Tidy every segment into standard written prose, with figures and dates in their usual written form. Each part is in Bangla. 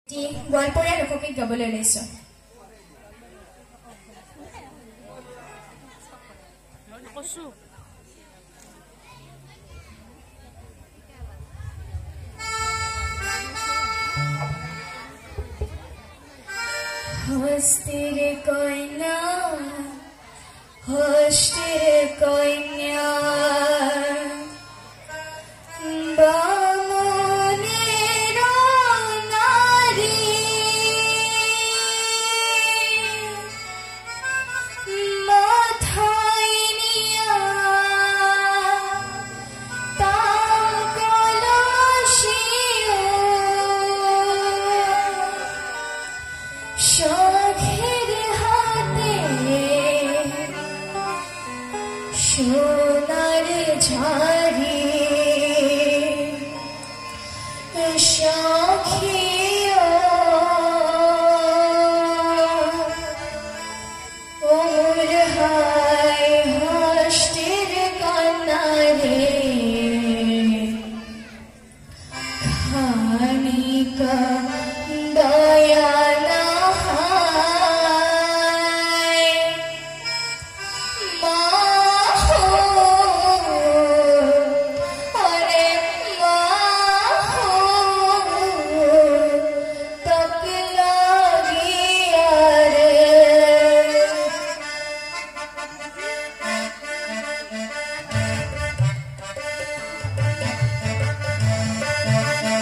গোৱালপৰীয়া লোকগীত গাবলৈ লৈছো। হস্তির কন্যা হস্তির কন্যা সোনার ঝাড়ি সখিও ওর হায় হস্তির কন্যা রে খানিকা দয়া না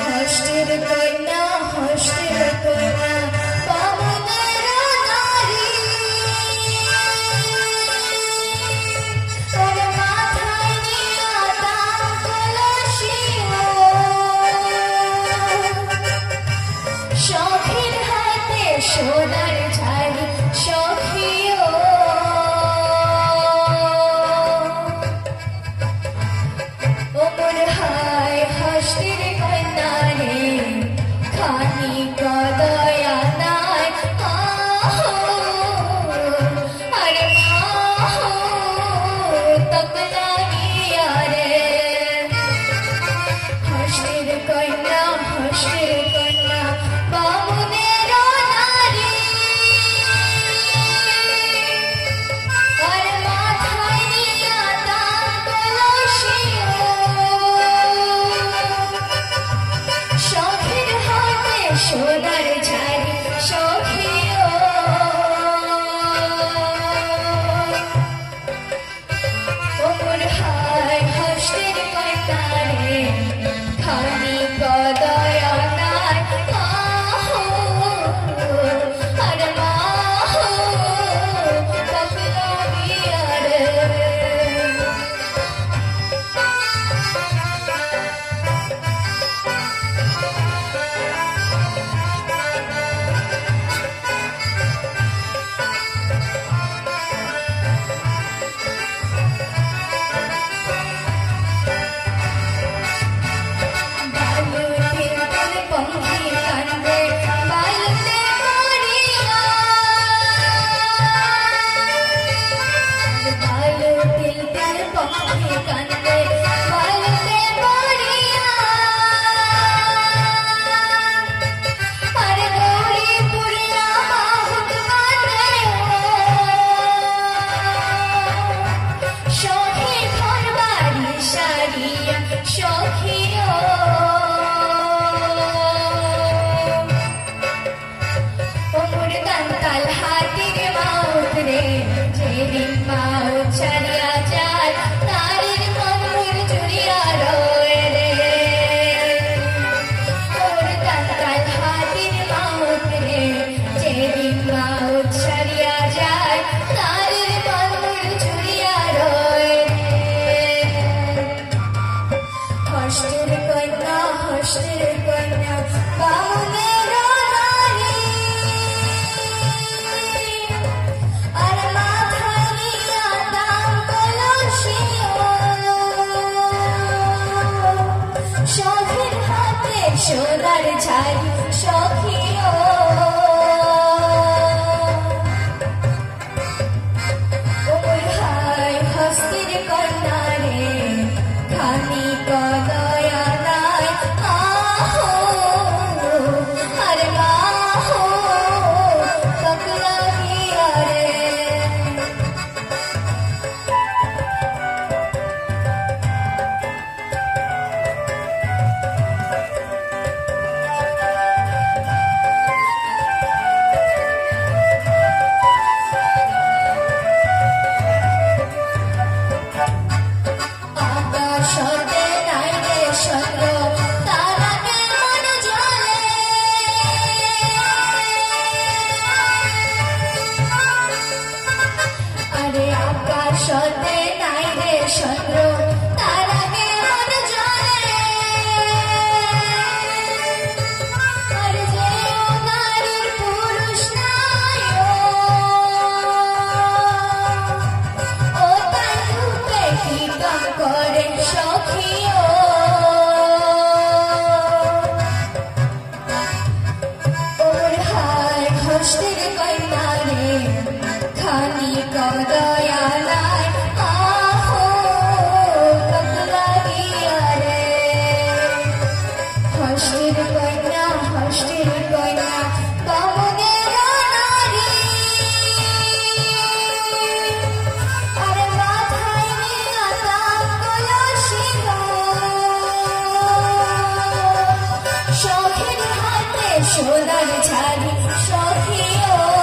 হস্তির কন্যা হস্তির কন্যা বামুনের নারী ওর মাথায় নিয়া দাম কলসি সখীর হাতে সোনার ঝাড়ি সখিও ওমর হায় হস্তির কন্যা রে খানিকা দয়া নাই আরে তকলা গিয়া রে হস্তির কন্যা বামুনের নারী আর মাথায় নিয়া দাম কলসি সখীর হাতে সোনার ঝাড়ি সখিও ওমর হায় হস্তির কন্যা রে খানিকা দয়া নাই আর তকলা গিয়া রে হাসতের কন্যা রে খানি কদয়া নাই আহো পাগলা গিয়া রে হাসতের কন্যা বামুনের নারী আর মাথায় নিয়া তাঙ্গল শিরা শখের হাতে সোনার ঝাড়ি সখিও